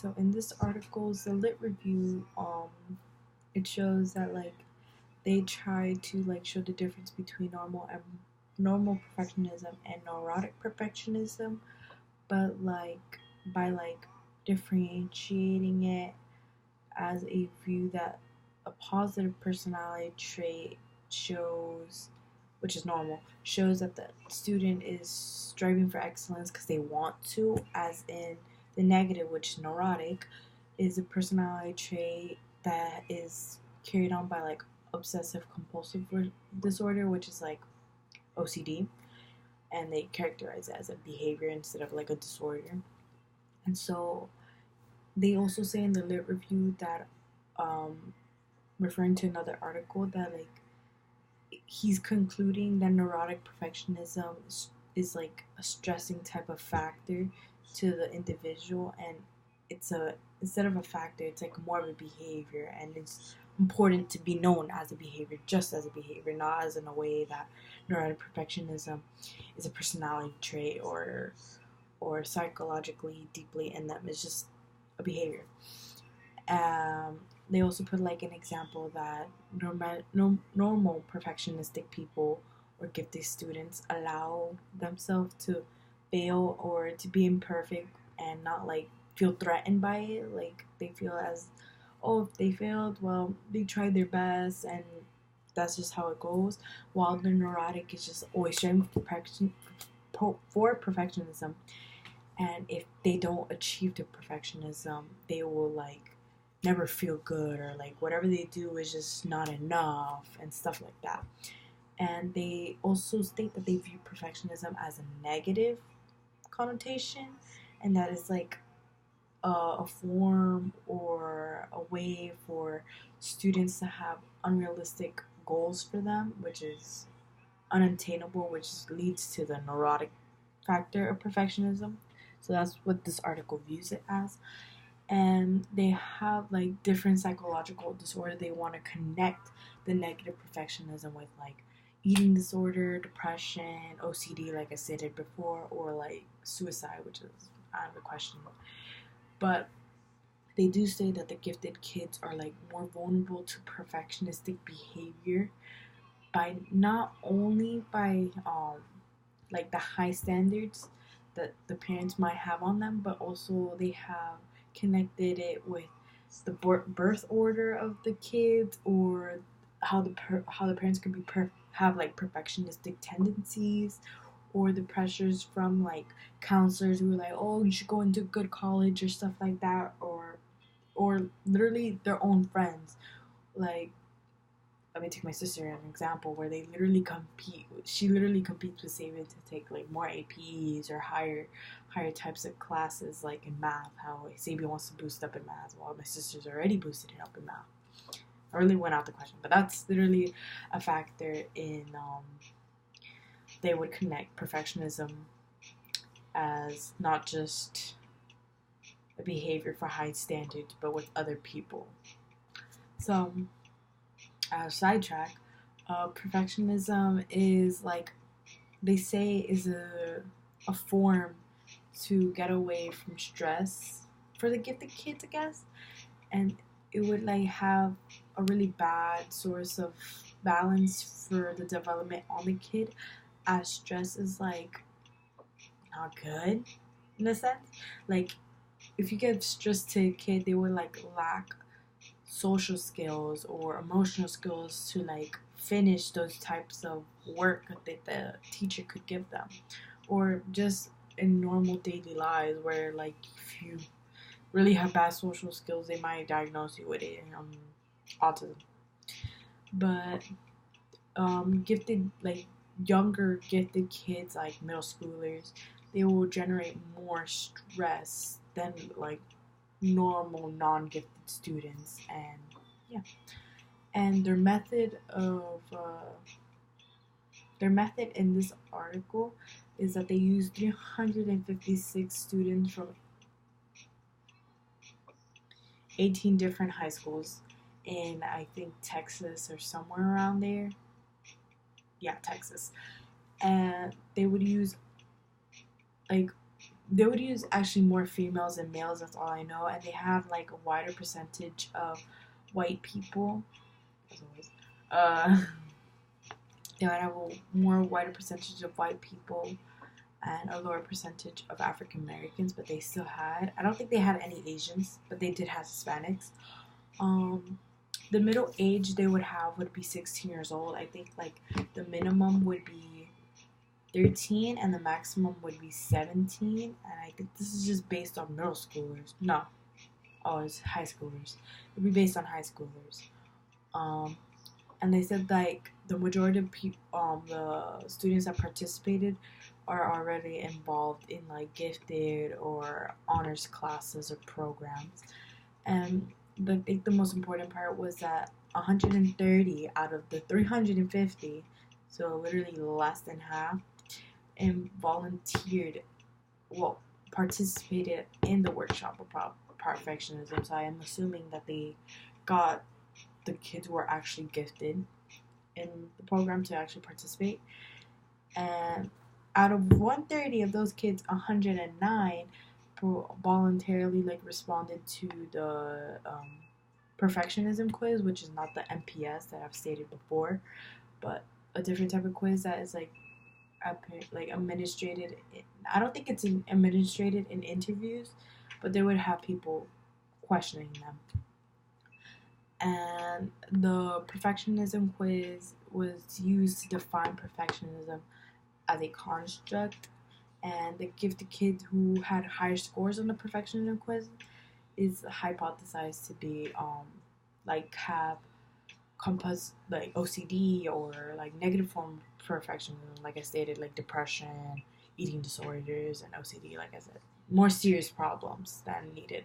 So in this article's the lit review, it shows that like they try to like show the difference between normal perfectionism and neurotic perfectionism, but like by like differentiating it as a view that a positive personality trait shows, which is normal, shows that the student is striving for excellence because they want to, as in the negative, which is neurotic, is a personality trait that is carried on by like obsessive compulsive disorder, which is like OCD, and they characterize it as a behavior instead of like a disorder. And so they also say in the lit review that, referring to another article, that like he's concluding that neurotic perfectionism is like a stressing type of factor to the individual, and it's a instead of a factor, it's like more of a behavior, and it's important to be known as a behavior, just as a behavior, not as in a way that neurotic perfectionism is a personality trait or psychologically deeply in them. It's just a behavior. They also put like an example that normal perfectionistic people or gifted students allow themselves to fail or to be imperfect and not like feel threatened by it. Like they feel as, oh, if they failed, well, they tried their best and that's just how it goes. While the neurotic is just always striving for perfectionism, and if they don't achieve the perfectionism, they will like never feel good, or like whatever they do is just not enough and stuff like that. And they also state that they view perfectionism as a negative connotation, and that is like a form or a way for students to have unrealistic goals for them, which is unattainable, which leads to the neurotic factor of perfectionism. So that's what this article views it as. And they have like different psychological disorder. They want to connect the negative perfectionism with like eating disorder, depression, OCD, like I stated before, or like suicide, which is out of the question. But they do say that the gifted kids are like more vulnerable to perfectionistic behavior by not only by like the high standards that the parents might have on them, but also they have connected it with the birth order of the kids, or how the parents could have like perfectionistic tendencies, or the pressures from like counselors who are like, oh, you should go into good college or stuff like that, or literally their own friends. Like, let me take my sister as an example, where they literally compete. She literally competes with Sabian to take like more APs or higher types of classes, like in math. How Sabian wants to boost up in math, while my sister's already boosted it up in math. I really went out the question, but that's literally a factor in. They would connect perfectionism as not just a behavior for high standards, but with other people. So, sidetrack, perfectionism is like they say is a form to get away from stress for the gifted kids, I guess, and it would like have a really bad source of balance for the development on the kid, as stress is like not good in a sense. Like if you give stress to a kid, they would like lack social skills or emotional skills to like finish those types of work that the teacher could give them, or just in normal daily lives where like if you really have bad social skills, they might diagnose you with it, autism. But gifted like younger gifted kids, like middle schoolers, they will generate more stress than like normal non-gifted students. And yeah, and their method in this article is that they use 356 students from 18 different high schools in, I think, Texas or somewhere around there. Yeah, Texas. And they would use like they would use actually more females than males. That's all I know, and they have like a wider percentage of white people. As always, they would have a more wider percentage of white people and a lower percentage of African Americans, but they still had. I don't think they had any Asians, but they did have Hispanics. Um, the middle age they would have would be 16 years old. I think like the minimum would be 13 and the maximum would be 17. And I think this is just based on middle schoolers. No, oh, it's high schoolers. It'd be based on high schoolers. Um, and they said like the majority of the students that participated are already involved in like gifted or honors classes or programs. And I think the most important part was that 130 out of the 350, so literally less than half, and volunteered, well, participated in the workshop of perfectionism. So I am assuming that they got the kids who were actually gifted in the program to actually participate. And out of 130 of those kids, 109 voluntarily like responded to the perfectionism quiz, which is not the MPS that I've stated before, but a different type of quiz that is like administrated. I don't think it's administrated in interviews, but they would have people questioning them. And the perfectionism quiz was used to define perfectionism as a construct, and they give the kids who had higher scores on the perfectionism quiz is hypothesized to be like have like OCD or like negative form of perfectionism, like I stated, like depression, eating disorders, and OCD. Like I said, more serious problems than needed